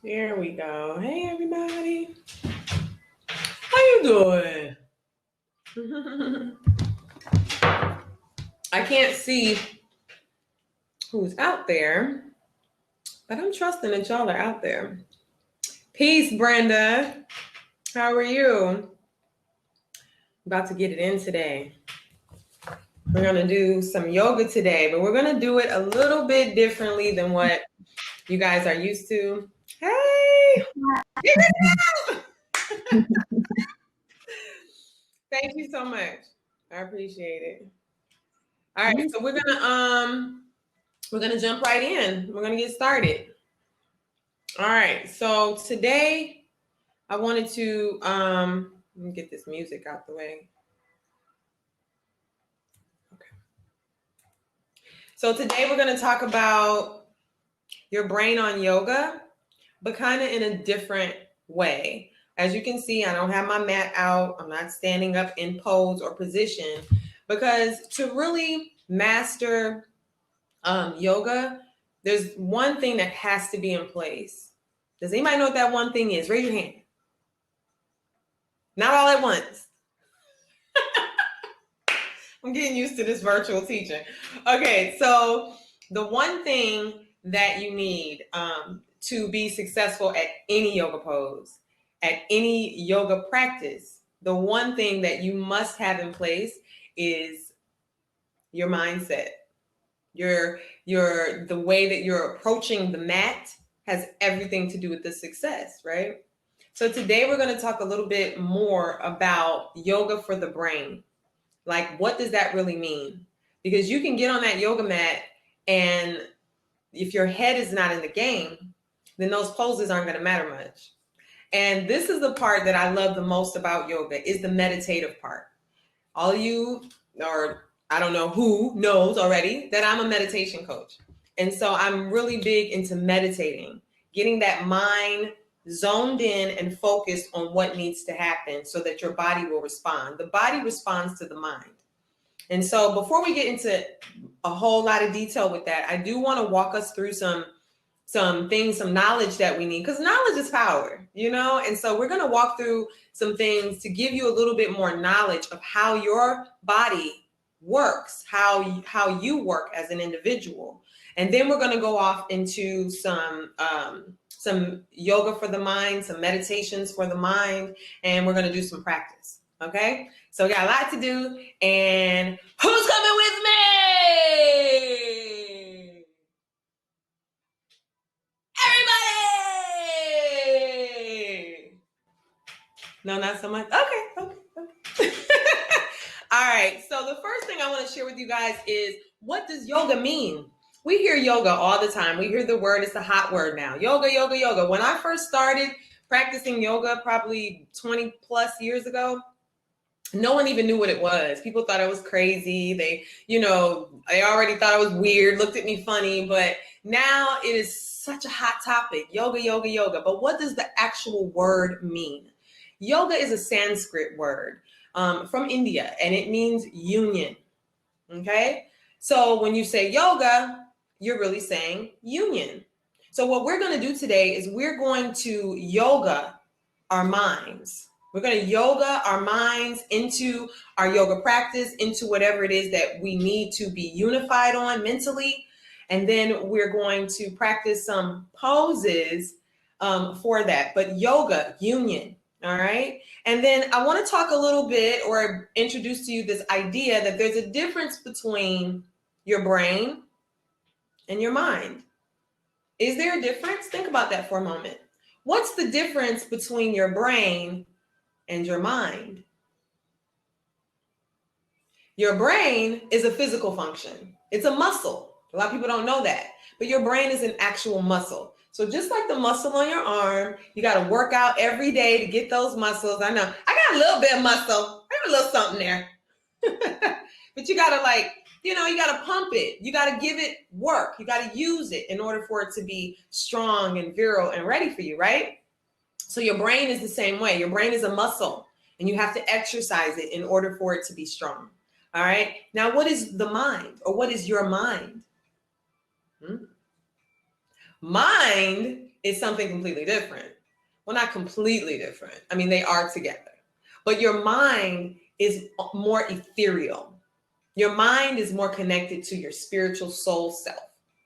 There we go. Hey, everybody. How you doing? I can't see who's out there, but I'm trusting that y'all are out there. Peace, Brenda. How are you? About to get it in today. We're going to do some yoga today, but we're going to do it a little bit differently than what you guys are used to. Hey! Get it out! Thank you so much. I appreciate it. All right, so we're gonna jump right in. We're gonna get started. All right, so today I wanted to let me get this music out the way. Okay. So today we're gonna talk about your brain on yoga, but kind of in a different way. As you can see, I don't have my mat out. I'm not standing up in pose or position because to really master yoga, there's one thing that has to be in place. Does anybody know what that one thing is? Raise your hand. Not all at once. I'm getting used to this virtual teaching. Okay, so the one thing that you need to be successful at any yoga pose, at any yoga practice, the one thing that you must have in place is your mindset. The way that you're approaching the mat has everything to do with the success, right? So today we're going to talk a little bit more about yoga for the brain. Like, what does that really mean? Because you can get on that yoga mat and if your head is not in the game, then those poses aren't going to matter much. And this is the part that I love the most about yoga, is the meditative part. All of you, or I don't know who knows already, that I'm a meditation coach. And so I'm really big into meditating, getting that mind zoned in and focused on what needs to happen so that your body will respond. The body responds to the mind. And so before we get into a whole lot of detail with that, I do want to walk us through some things, some knowledge that we need, because knowledge is power, you know? And so we're going to walk through some things to give you a little bit more knowledge of how your body works, how you work as an individual. And then we're going to go off into some yoga for the mind, some meditations for the mind, and we're going to do some practice. Okay? So we got a lot to do, and who's coming with me? Everybody! No, not so much. Okay. All right. So the first thing I want to share with you guys is, what does yoga mean? We hear yoga all the time. We hear the word, it's a hot word now. Yoga, yoga, yoga. When I first started practicing yoga probably 20 plus years ago, no one even knew what it was. People thought I was crazy. They already thought I was weird, looked at me funny, but now it is such a hot topic. Yoga, yoga, yoga. But what does the actual word mean? Yoga is a Sanskrit word from India, and it means union. Okay? So when you say yoga, you're really saying union. So what we're going to do today is we're going to yoga our minds. We're going to yoga our minds into our yoga practice, into whatever it is that we need to be unified on mentally. And then we're going to practice some poses for that. But yoga, union, all right? And then I want to talk a little bit or introduce to you this idea that there's a difference between your brain and your mind. Is there a difference? Think about that for a moment. What's the difference between your brain and your mind? Your brain is a physical function. It's a muscle. A lot of people don't know that, but your brain is an actual muscle. So just like the muscle on your arm, you got to work out every day to get those muscles. I know I got a little bit of muscle. I got a little something there, but you got to you got to pump it. You got to give it work. You got to use it in order for it to be strong and virile and ready for you, right? So your brain is the same way. Your brain is a muscle, and you have to exercise it in order for it to be strong. All right. Now, what is the mind, or what is your mind? Mind is something completely different. Well, not completely different. I mean, they are together. But your mind is more ethereal. Your mind is more connected to your spiritual soul self,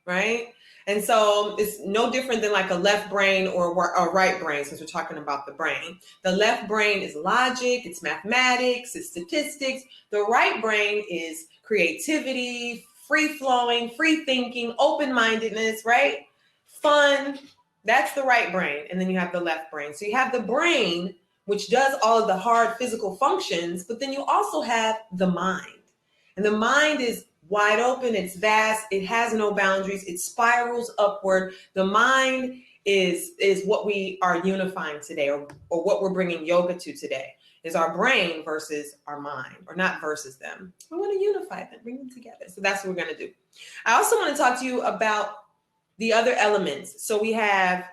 right? And so it's no different than like a left brain or a right brain, since we're talking about the brain. The left brain is logic, it's mathematics, it's statistics. The right brain is creativity, free flowing, free thinking, open-mindedness, right? Fun. That's the right brain. And then you have the left brain. So you have the brain, which does all of the hard physical functions, but then you also have the mind. And the mind is wide open, it's vast, it has no boundaries, it spirals upward. The mind is what we are unifying today, or what we're bringing yoga to today, is our brain versus our mind, or not versus them. We want to unify them, bring them together. So that's what we're going to do. I also want to talk to you about the other elements. So we have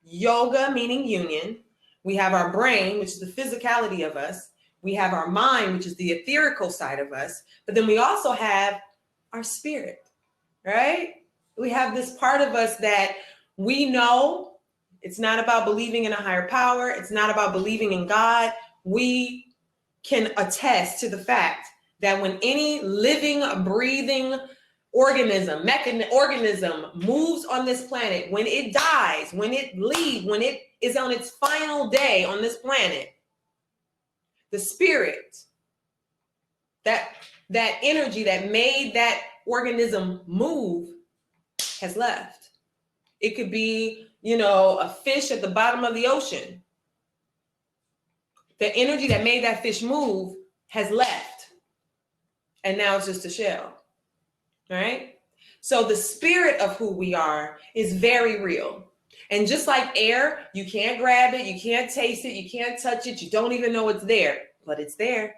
yoga, meaning union. We have our brain, which is the physicality of us. We have our mind, which is the etherical side of us. But then we also have our spirit, right? We have this part of us that we know it's not about believing in a higher power. It's not about believing in God. We can attest to the fact that when any living, breathing organism moves on this planet, when it dies, when it leaves, when it is on its final day on this planet, the spirit, that energy that made that organism move has left. It could be, a fish at the bottom of the ocean. The energy that made that fish move has left. And now it's just a shell. Right? So the spirit of who we are is very real. And just like air, you can't grab it, you can't taste it, you can't touch it, you don't even know it's there, but it's there,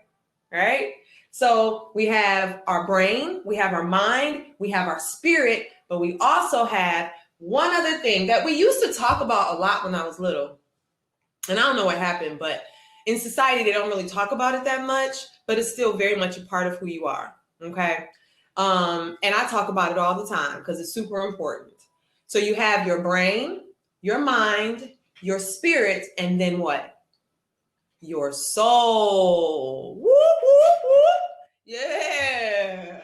right? So we have our brain, we have our mind, we have our spirit, but we also have one other thing that we used to talk about a lot when I was little. And I don't know what happened, but in society, they don't really talk about it that much, but it's still very much a part of who you are, okay? And I talk about it all the time because it's super important. So you have your brain, your mind, your spirit, and then what? Your soul. Whoop, whoop, whoop. Yeah.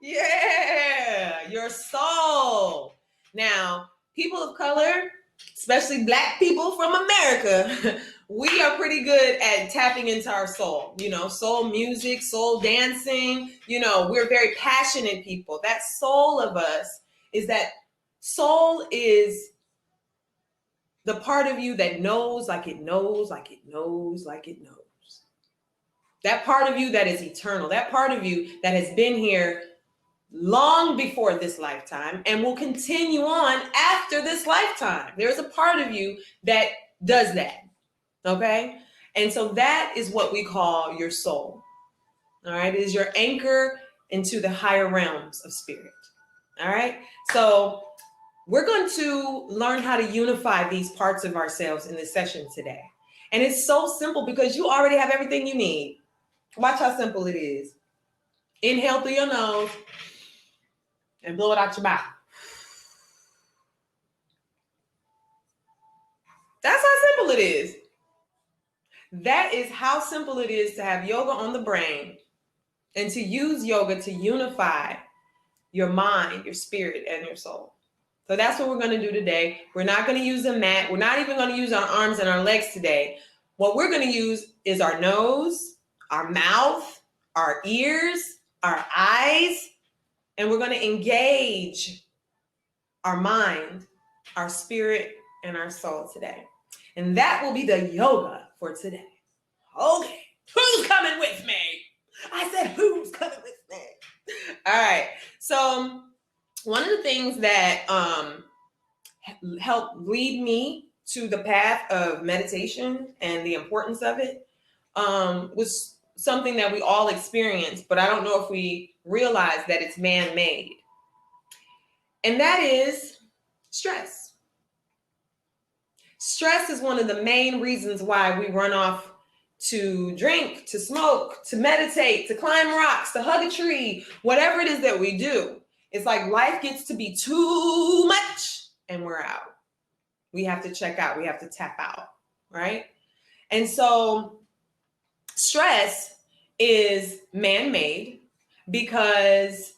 Yeah. Your soul. Now, people of color, especially Black people from America, we are pretty good at tapping into our soul, soul music, soul dancing, we're very passionate people. That soul of us soul is the part of you that knows like it knows, like it knows, like it knows. That part of you that is eternal, that part of you that has been here long before this lifetime and will continue on after this lifetime. There's a part of you that does that. Okay. And so that is what we call your soul. All right. It is your anchor into the higher realms of spirit. All right. So we're going to learn how to unify these parts of ourselves in this session today. And it's so simple because you already have everything you need. Watch how simple it is. Inhale through your nose and blow it out your mouth. That's how simple it is. That is how simple it is to have yoga on the brain and to use yoga to unify your mind, your spirit, and your soul. So that's what we're going to do today. We're not going to use a mat. We're not even going to use our arms and our legs today. What we're going to use is our nose, our mouth, our ears, our eyes, and we're going to engage our mind, our spirit, and our soul today. And that will be the yoga for today. Okay, who's coming with me? I said, who's coming with me? All right, so one of the things that helped lead me to the path of meditation and the importance of it was something that we all experience, but I don't know if we realize that it's man-made. And that is stress. Stress is one of the main reasons why we run off to drink, to smoke, to meditate, to climb rocks, to hug a tree, whatever it is that we do. It's like life gets to be too much and we're out. We have to check out. We have to tap out, right? And so stress is man-made because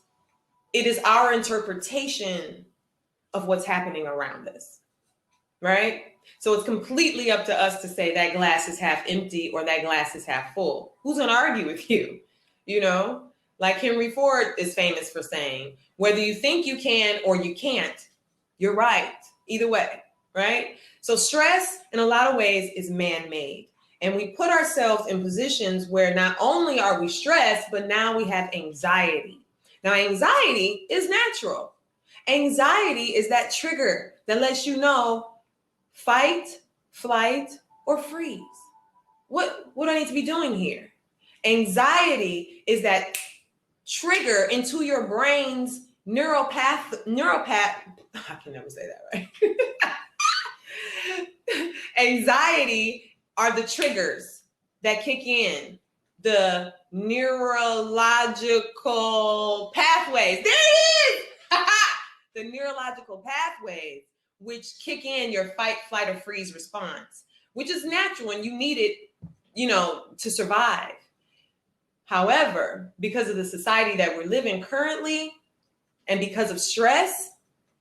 it is our interpretation of what's happening around us, right? So it's completely up to us to say that glass is half empty or that glass is half full. Who's going to argue with you? You know, like Henry Ford is famous for saying, whether you think you can or you can't, you're right. Either way, right? So stress in a lot of ways is man-made. And we put ourselves in positions where not only are we stressed, but now we have anxiety. Now, anxiety is natural. Anxiety is that trigger that lets you know fight, flight, or freeze. What do I need to be doing here? Anxiety is that trigger into your brain's neuropath. I can never say that right. Anxiety are the triggers that kick in the neurological pathways. There it is! The neurological pathways which kick in your fight, flight, or freeze response, which is natural and you need it, to survive. However, because of the society that we're living currently, and because of stress,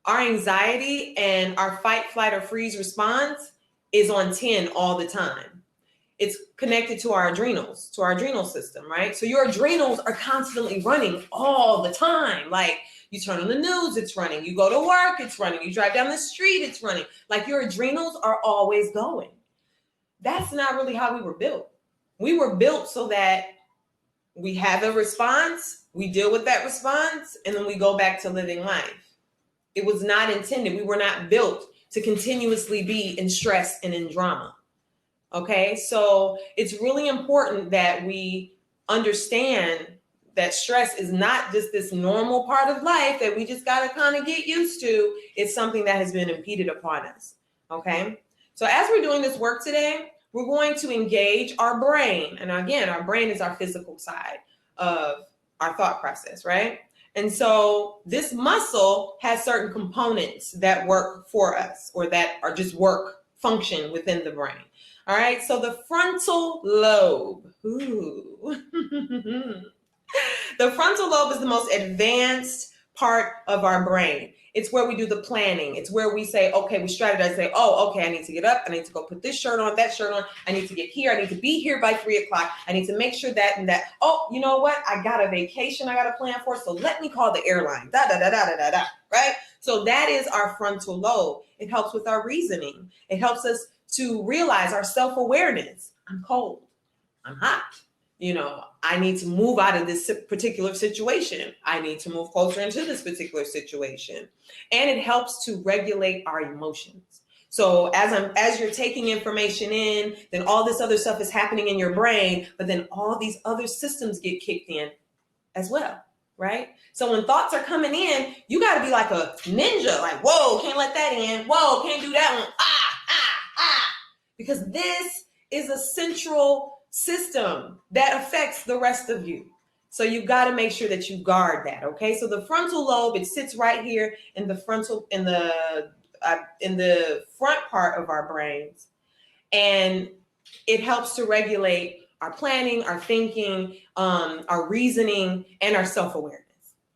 our anxiety and our fight, flight, or freeze response is on 10 all the time. It's connected to our adrenals, to our adrenal system, right? So your adrenals are constantly running all the time. Like you turn on the news, it's running. You go to work, it's running. You drive down the street, it's running. Like your adrenals are always going. That's not really how we were built. We were built so that we have a response, we deal with that response, and then we go back to living life. It was not intended. We were not built to continuously be in stress and in drama. Okay, so it's really important that we understand that stress is not just this normal part of life that we just got to kind of get used to. It's something that has been impeded upon us. Okay, so as we're doing this work today, we're going to engage our brain. And again, our brain is our physical side of our thought process, right? And so this muscle has certain components that work for us or that are just function within the brain. All right, so the frontal lobe. Ooh. The frontal lobe is the most advanced part of our brain. It's where we do the planning. It's where we say, okay, we strategize, say, oh, okay, I need to get up. I need to go put this shirt on, that shirt on. I need to get here. I need to be here by 3 o'clock. I need to make sure that and that. Oh, you know what? I got a vacation I got to plan for. So let me call the airline. Right? So that is our frontal lobe. It helps with our reasoning. It helps us to realize our self-awareness. I'm cold. I'm hot. I need to move out of this particular situation. I need to move closer into this particular situation. And it helps to regulate our emotions. So as you're taking information in, then all this other stuff is happening in your brain, but then all these other systems get kicked in as well, right? So when thoughts are coming in, you got to be like a ninja, like, whoa, can't let that in. Whoa, can't do that one. Because this is a central system that affects the rest of you. So you've got to make sure that you guard that. Okay. So the frontal lobe, it sits right here in the front part of our brains. And it helps to regulate our planning, our thinking, our reasoning, and our self-awareness.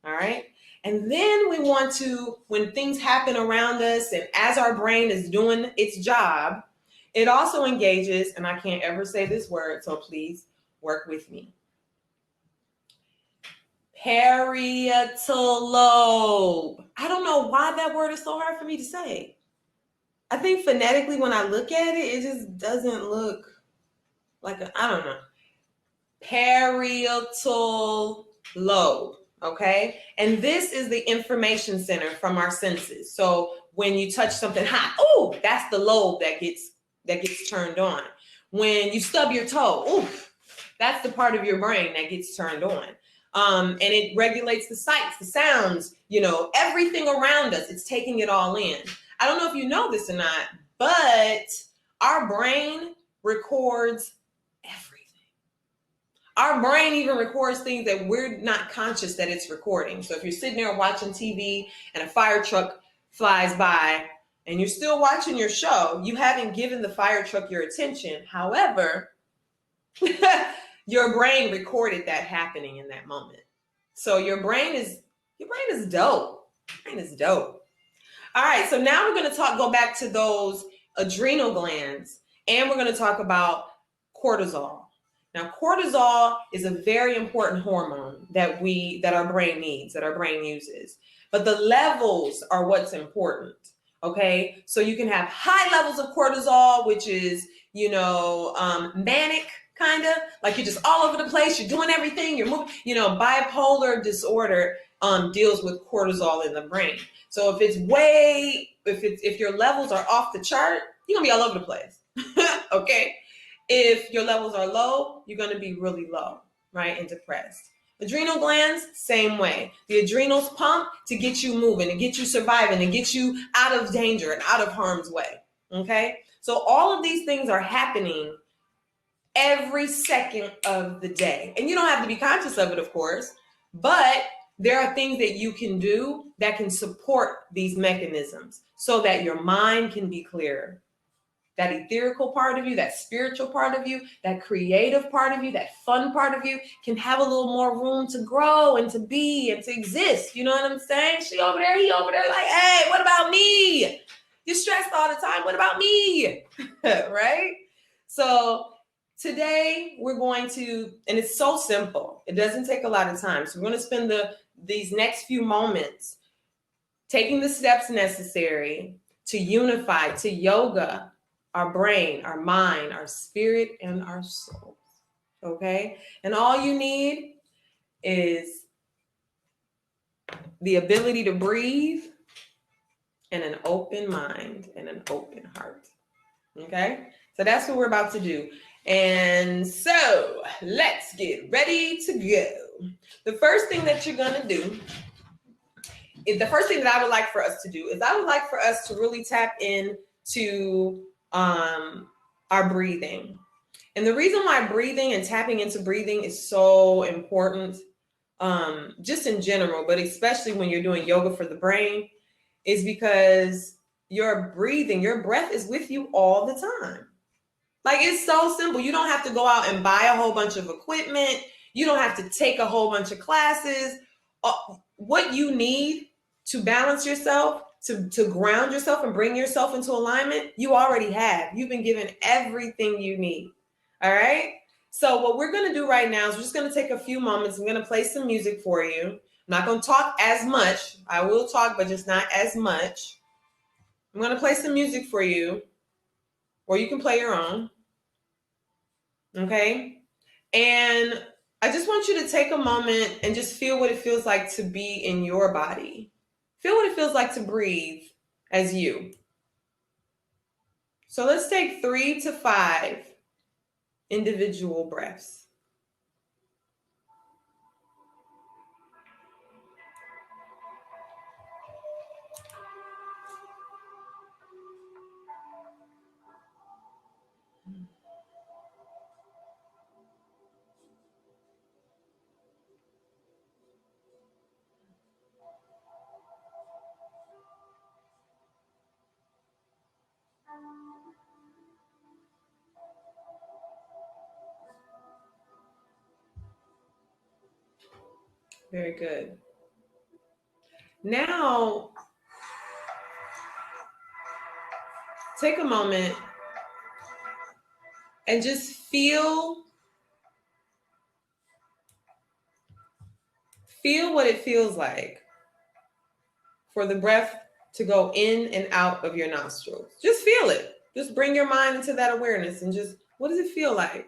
All right. And then we want to, when things happen around us and as our brain is doing its job, it also engages, and I can't ever say this word, so please work with me. Parietal lobe. I don't know why that word is so hard for me to say. I think phonetically when I look at it, it just doesn't look like I don't know. Parietal lobe, okay? And this is the information center from our senses. So when you touch something hot, oh, that's the lobe that gets turned on. When you stub your toe, oof, that's the part of your brain that gets turned on. And it regulates the sights, the sounds, everything around us. It's taking it all in. I don't know if you know this or not, but our brain records everything. Our brain even records things that we're not conscious that it's recording. So if you're sitting there watching TV and a fire truck flies by, and you're still watching your show, you haven't given the fire truck your attention. However, your brain recorded that happening in that moment. So your brain is dope. Your brain is dope. All right, so now we're going to go back to those adrenal glands, and we're going to talk about cortisol. Now, cortisol is a very important hormone that our brain needs, that our brain uses. But the levels are what's important. Okay, so you can have high levels of cortisol, which is, manic, kind of like you're just all over the place, you're doing everything, you're moving. Bipolar disorder deals with cortisol in the brain. So if your levels are off the chart, you're gonna be all over the place. Okay. If your levels are low, you're gonna be really low, right? And depressed. Adrenal glands, same way. The adrenals pump to get you moving, and get you surviving, and get you out of danger and out of harm's way. Okay. So all of these things are happening every second of the day. And you don't have to be conscious of it, of course, but there are things that you can do that can support these mechanisms so that your mind can be clearer. That etherical part of you, that spiritual part of you, that creative part of you, that fun part of you can have a little more room to grow and to be and to exist. You know what I'm saying? She over there, he over there, like, hey, what about me? You're stressed all the time. What about me? Right? So today we're going to, and it's so simple. It doesn't take a lot of time. So we're going to spend these next few moments taking the steps necessary to unify, to yoga our brain, our mind, our spirit, and our soul. Okay? And all you need is the ability to breathe and an open mind and an open heart. Okay? So that's what we're about to do. And so let's get ready to go. The first thing that you're going to do is the first thing that I would like for us to do is I would like for us to really tap into our breathing. And the reason why breathing and tapping into breathing is so important, just in general, but especially when you're doing yoga for the brain, is because your breath is with you all the time. Like, it's so simple. You don't have to go out and buy a whole bunch of equipment. You don't have to take a whole bunch of classes. What you need to balance yourself, to ground yourself and bring yourself into alignment, you already have. You've been given everything you need. All right? So what we're going to do right now is we're just going to take a few moments. I'm going to play some music for you. I'm not going to talk as much. I will talk, but just not as much. I'm going to play some music for you, or you can play your own. Okay? And I just want you to take a moment and just feel what it feels like to be in your body. Feel what it feels like to breathe as you. So let's take 3 to 5 individual breaths. Very good. Now, take a moment and just feel what it feels like for the breath to go in and out of your nostrils. Just feel it. Just bring your mind into that awareness and just, what does it feel like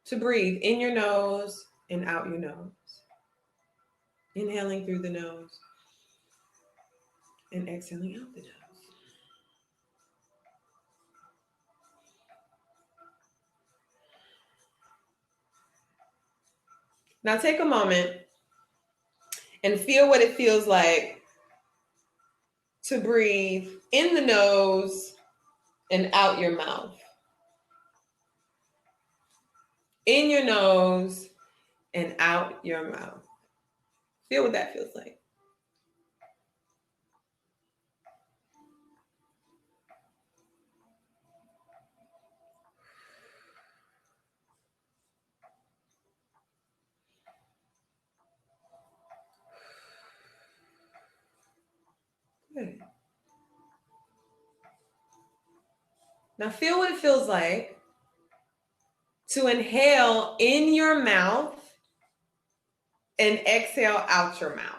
to breathe in your nose and out your nose? Inhaling through the nose and exhaling out the nose. Now take a moment and feel what it feels like to breathe in the nose and out your mouth. In your nose and out your mouth. Feel what that feels like. Now feel what it feels like to inhale in your mouth and exhale out your mouth.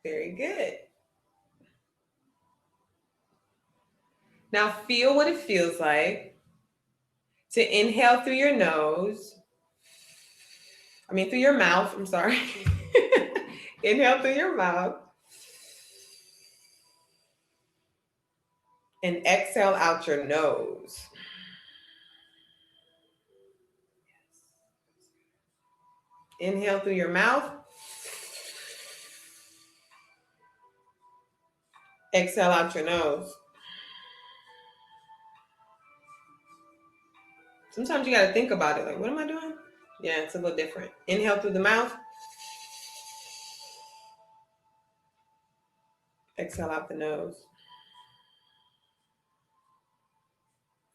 Very good. Now feel what it feels like to inhale through your nose. Through your mouth, I'm sorry. Inhale through your mouth. And exhale out your nose. Inhale through your mouth. Exhale out your nose. Sometimes you got to think about it. Like, what am I doing? Yeah, it's a little different. Inhale through the mouth. Exhale out the nose.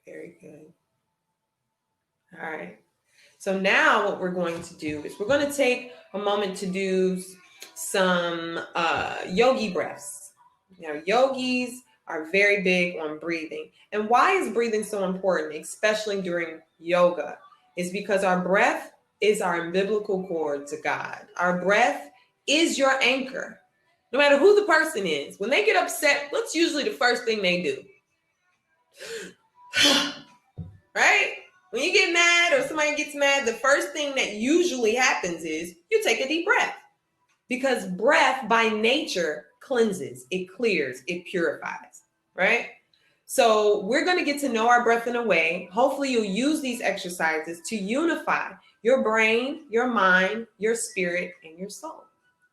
Very good. All right. So now what we're going to do is we're going to take a moment to do some yogi breaths. Now, yogis are very big on breathing. And why is breathing so important, especially during yoga? Is because our breath is our umbilical cord to God. Our breath is your anchor. No matter who the person is, when they get upset, what's usually the first thing they do? Right? When you get mad or somebody gets mad, the first thing that usually happens is you take a deep breath. Because breath by nature cleanses, it clears, it purifies, right? So we're going to get to know our breath in a way. Hopefully you'll use these exercises to unify your brain, your mind, your spirit, and your soul.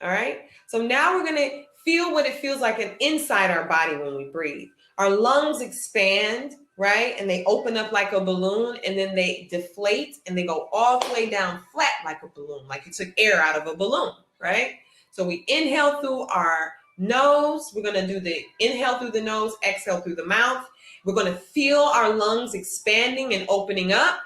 All right. So now we're going to feel what it feels like inside our body when we breathe. Our lungs expand, right? And they open up like a balloon, and then they deflate and they go all the way down flat like a balloon, like you took air out of a balloon, right? So we inhale through our nose. We're going to do the inhale through the nose, exhale through the mouth. We're going to feel our lungs expanding and opening up.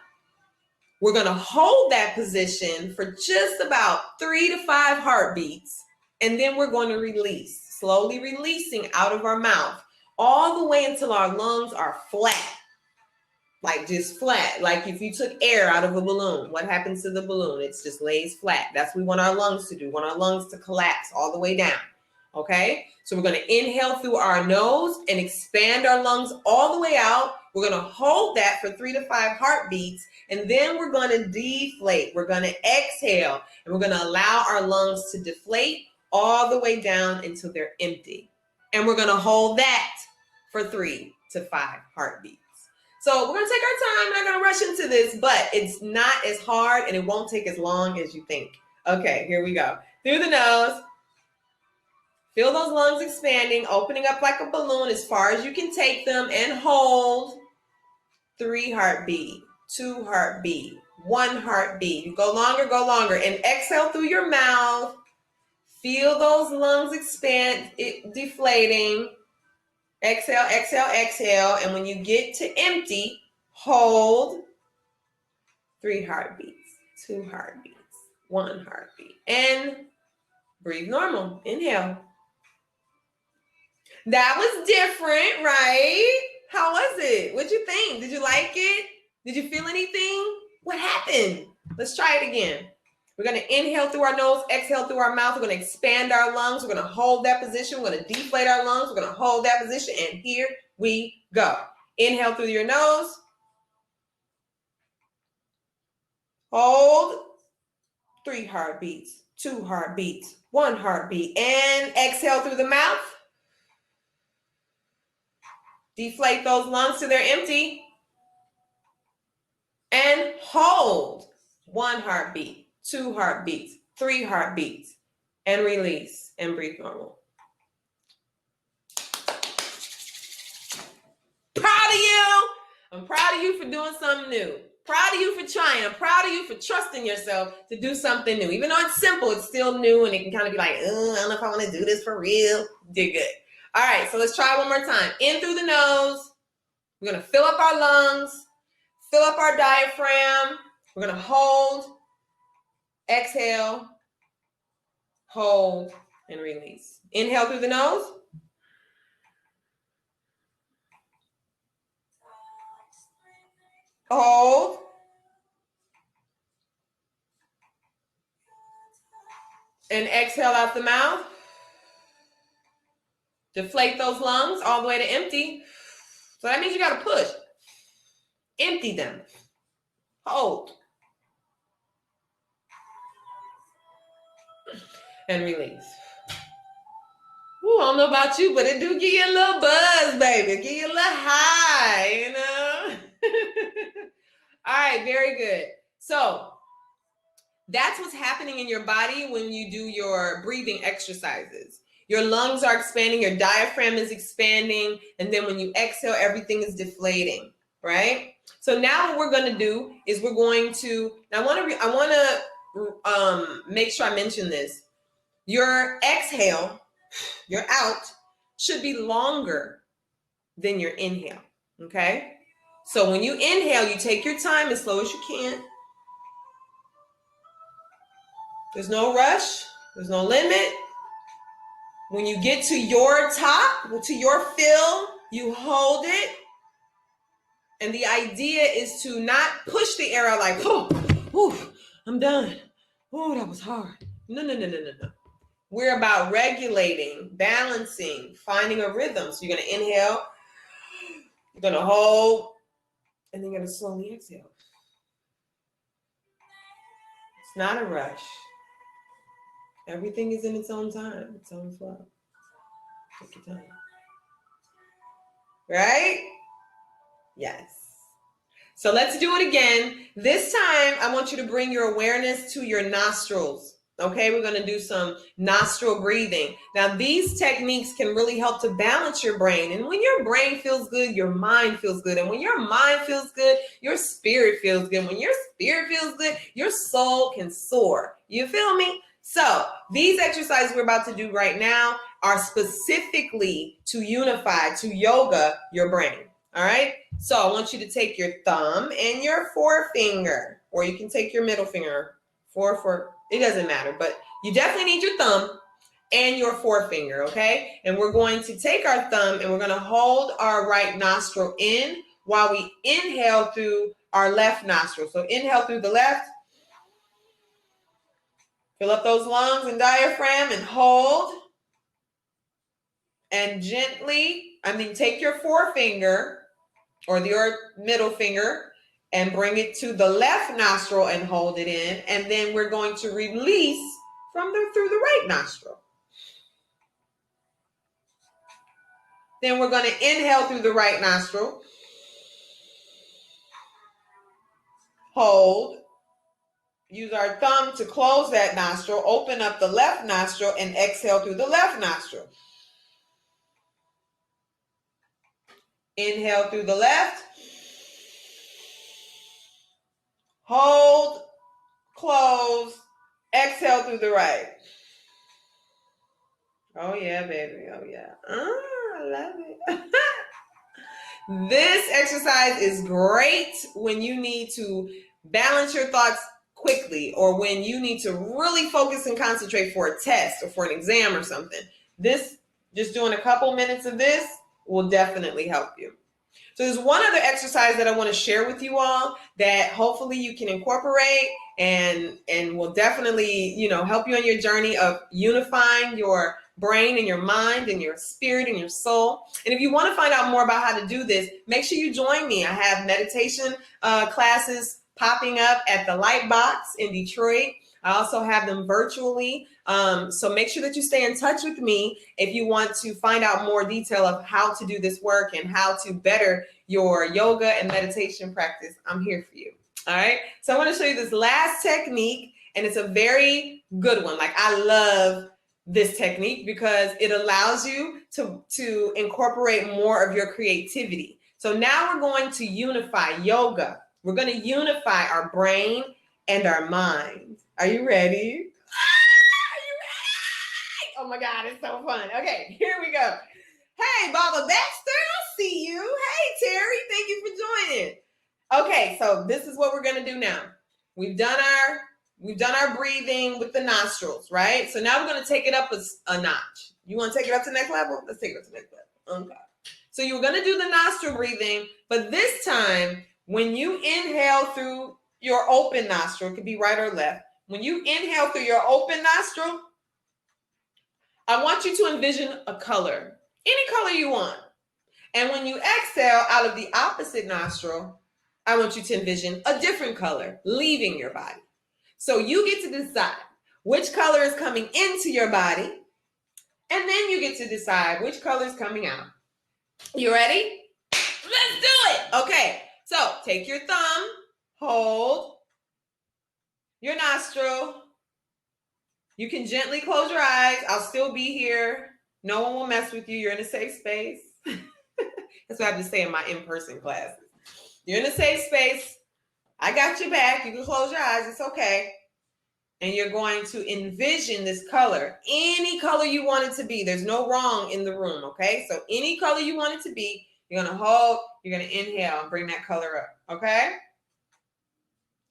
We're going to hold that position for just about 3 to 5 heartbeats. And then we're going to release, slowly releasing out of our mouth all the way until our lungs are flat. Like just flat. Like if you took air out of a balloon, what happens to the balloon? It just lays flat. That's what we want our lungs to do. We want our lungs to collapse all the way down. Okay? So we're going to inhale through our nose and expand our lungs all the way out. We're going to hold that for 3 to 5 heartbeats. And then we're going to deflate. We're going to exhale. And we're going to allow our lungs to deflate all the way down until they're empty. And we're going to hold that for 3 to 5 heartbeats. So we're going to take our time. We're not going to rush into this, but it's not as hard and it won't take as long as you think. Okay, here we go. Through the nose. Feel those lungs expanding, opening up like a balloon as far as you can take them, and hold. 3 heartbeat, 2 heartbeat, 1 heartbeat. You go longer, and exhale through your mouth. Feel those lungs expand, deflating. Exhale, exhale, exhale. And when you get to empty, hold. 3 heartbeats, 2 heartbeats, 1 heartbeat. And breathe normal. Inhale. That was different, right? How was it? What'd you think? Did you like it? Did you feel anything? What happened? Let's try it again. We're going to inhale through our nose, exhale through our mouth. We're going to expand our lungs. We're going to hold that position. We're going to deflate our lungs. We're going to hold that position. And here we go. Inhale through your nose. Hold. 3 heartbeats, 2 heartbeats, 1 heartbeat. And exhale through the mouth. Deflate those lungs till they're empty. And hold. 1 heartbeat, 2 heartbeats, 3 heartbeats. And release and breathe normal. Proud of you. I'm proud of you for doing something new. Proud of you for trying. I'm proud of you for trusting yourself to do something new. Even though it's simple, it's still new, and it can kind of be like, I don't know if I want to do this for real. Did good. All right, so let's try one more time. In through the nose. We're going to fill up our lungs, fill up our diaphragm. We're going to hold, exhale, hold, and release. Inhale through the nose. Hold. And exhale out the mouth. Deflate those lungs all the way to empty. So that means you got to push. Empty them. Hold. And release. Ooh, I don't know about you, but it do give you a little buzz, baby. Give you a little high, you know? All right, very good. So that's what's happening in your body when you do your breathing exercises. Your lungs are expanding, your diaphragm is expanding, and then when you exhale, everything is deflating, right? So now what we're going to do is we're going to, I want to make sure I mention this. Your exhale, your out, should be longer than your inhale, okay? So when you inhale, you take your time as slow as you can. There's no rush. There's no limit. When you get to your top, to your fill, you hold it. And the idea is to not push the air out like, oh, I'm done. Oh, that was hard. No. We're about regulating, balancing, finding a rhythm. So you're going to inhale, you're going to hold, and then you're going to slowly exhale. It's not a rush. Everything is in its own time, its own flow. Take your time. Right? Yes. So let's do it again. This time, I want you to bring your awareness to your nostrils. Okay, we're going to do some nostril breathing. Now, these techniques can really help to balance your brain. And when your brain feels good, your mind feels good. And when your mind feels good, your spirit feels good. When your spirit feels good, your soul can soar. You feel me? So these exercises we're about to do right now are specifically to unify, to yoga your brain. All right. So I want you to take your thumb and your forefinger, or you can take your middle finger, it doesn't matter, but you definitely need your thumb and your forefinger. Okay. And we're going to take our thumb and we're going to hold our right nostril in while we inhale through our left nostril. So inhale through the left. Fill up those lungs and diaphragm and hold. And gently, take your forefinger or your middle finger and bring it to the left nostril and hold it in. And then we're going to release through the right nostril. Then we're going to inhale through the right nostril. Hold. Use our thumb to close that nostril, open up the left nostril, and exhale through the left nostril. Inhale through the left. Hold, close, exhale through the right. Oh yeah, baby, oh yeah. I love it. This exercise is great when you need to balance your thoughts quickly, or when you need to really focus and concentrate for a test or for an exam or something. Just doing a couple minutes of this will definitely help you. So there's one other exercise that I want to share with you all that hopefully you can incorporate and will definitely, help you on your journey of unifying your brain and your mind and your spirit and your soul. And if you want to find out more about how to do this, make sure you join me. I have meditation classes popping up at the Lightbox in Detroit. I also have them virtually. So make sure that you stay in touch with me if you want to find out more detail of how to do this work and how to better your yoga and meditation practice. I'm here for you. All right. So I want to show you this last technique, and it's a very good one. Like, I love this technique because it allows you to incorporate more of your creativity. So now we're going to unify yoga, We're going to unify our brain and our mind. Are you ready? Oh my God, it's so fun. Okay, here we go. Hey, Baba Baxter, I see you. Hey, Terry, thank you for joining. Okay, so this is what we're gonna do now. We've done our breathing with the nostrils, right? So now we're gonna take it up a notch. You want to take it up to the next level? Let's take it up to the next level. Okay. So you're gonna do the nostril breathing, but this time, when you inhale through your open nostril, it could be right or left. When you inhale through your open nostril, I want you to envision a color, any color you want. And when you exhale out of the opposite nostril, I want you to envision a different color leaving your body. So you get to decide which color is coming into your body, and then you get to decide which color is coming out. You ready? Let's do it. Okay, so take your thumb, hold your nostril. You can gently close your eyes. I'll still be here. No one will mess with you. You're in a safe space. That's what I have to say in my in-person classes. You're in a safe space. I got your back. You can close your eyes. It's okay. And you're going to envision this color. Any color you want it to be. There's no wrong in the room, okay? So any color you want it to be, you're going to hold. You're going to inhale and bring that color up, okay?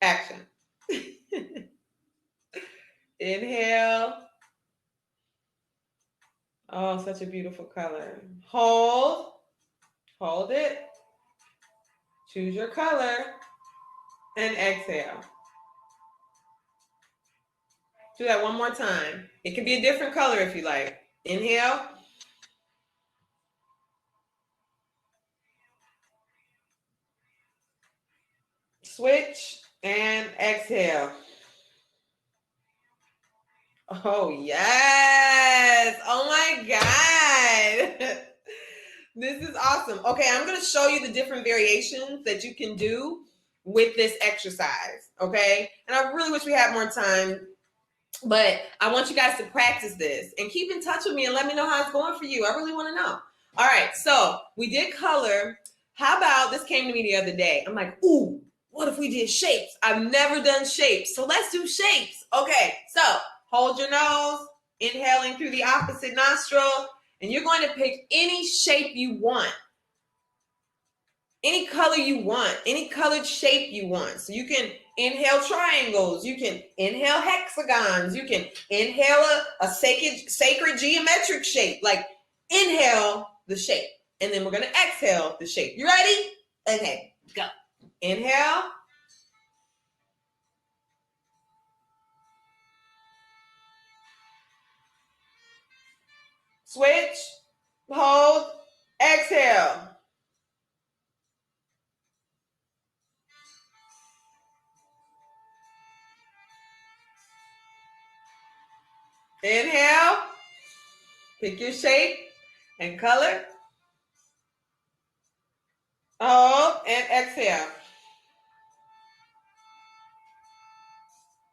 Action. Inhale. Oh, such a beautiful color. Hold. Hold it. Choose your color. And exhale. Do that one more time. It can be a different color if you like. Inhale. Switch and exhale. Oh, yes. Oh, my God. This is awesome. Okay, I'm going to show you the different variations that you can do with this exercise, okay? And I really wish we had more time, but I want you guys to practice this and keep in touch with me and let me know how it's going for you. I really want to know. All right, so we did color. How about, this came to me the other day. I'm like, ooh, what if we did shapes? I've never done shapes, so let's do shapes. Okay, so hold your nose, inhaling through the opposite nostril, and you're going to pick any shape you want. Any color you want, any colored shape you want. So you can inhale triangles, you can inhale hexagons, you can inhale a sacred geometric shape. Like, inhale the shape, and then we're gonna exhale the shape. You ready? Okay, go. Inhale. Switch, hold, exhale. Inhale, pick your shape and color. Hold and exhale.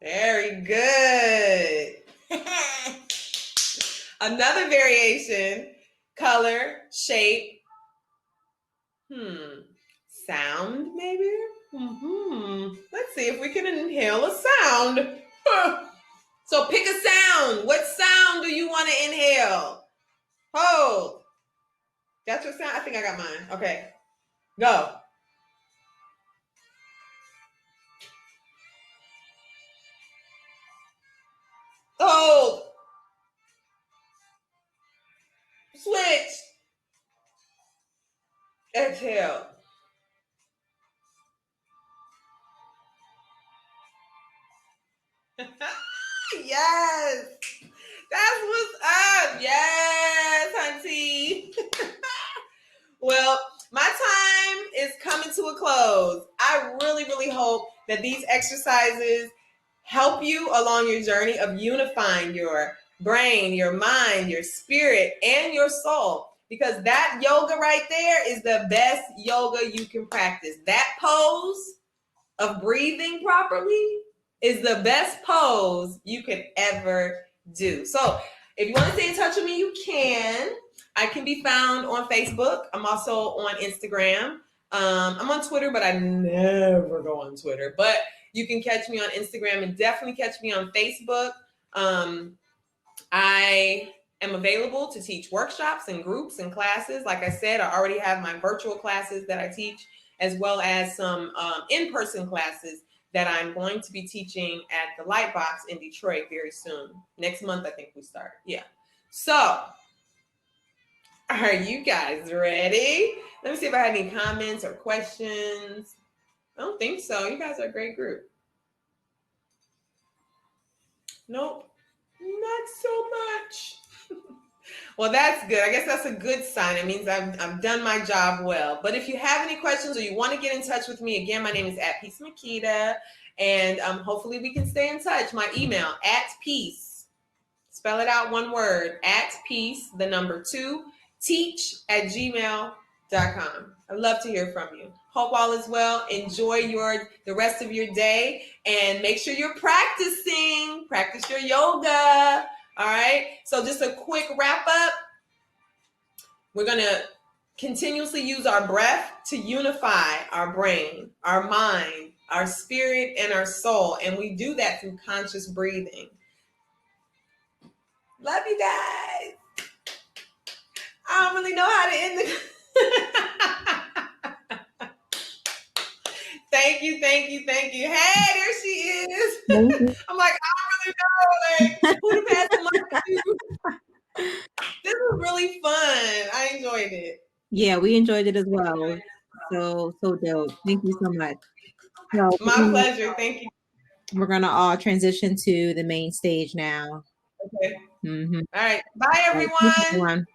Very good. Another variation, color, shape, sound maybe? Let's see if we can inhale a sound. So pick a sound. What sound do you want to inhale? Hold. Got your sound? I think I got mine. Okay. Go. Hold. Switch. Exhale. Yes. That's what's up. Yes, hunty. Well, my time is coming to a close. I really, really hope that these exercises help you along your journey of unifying your brain, your mind, your spirit, and your soul. Because that yoga right there is the best yoga you can practice. That pose of breathing properly is the best pose you can ever do. So if you want to stay in touch with me, you can. I can be found on Facebook. I'm also on Instagram. I'm on Twitter, but I never go on Twitter. But you can catch me on Instagram and definitely catch me on Facebook. I am available to teach workshops and groups and classes. Like I said, I already have my virtual classes that I teach, as well as some in-person classes that I'm going to be teaching at the Lightbox in Detroit very soon. Next month, I think we start. Yeah. So, are you guys ready? Let me see if I have any comments or questions. I don't think so. You guys are a great group. Nope, not so much. Well, that's good. I guess that's a good sign. It means I've done my job well. But if you have any questions or you want to get in touch with me, again, my name is @PeaceMakita, and hopefully we can stay in touch. My email, @peace, spell it out one word, @peace, the number 2, teach@gmail.com. I'd love to hear from you. Hope all is well. Enjoy the rest of your day, and make sure you're practicing. Practice your yoga. All right. So just a quick wrap up. We're going to continuously use our breath to unify our brain, our mind, our spirit, and our soul. And we do that through conscious breathing. Love you guys. I don't really know how to end the... Thank you. Hey, there she is. I'm like, I don't really know, like, who to pass the mic to. This was really fun. I enjoyed it. Yeah, we enjoyed it as well. So dope. Thank you so much. So, my pleasure. Thank you. We're gonna all transition to the main stage now. Okay. All right. Bye, everyone.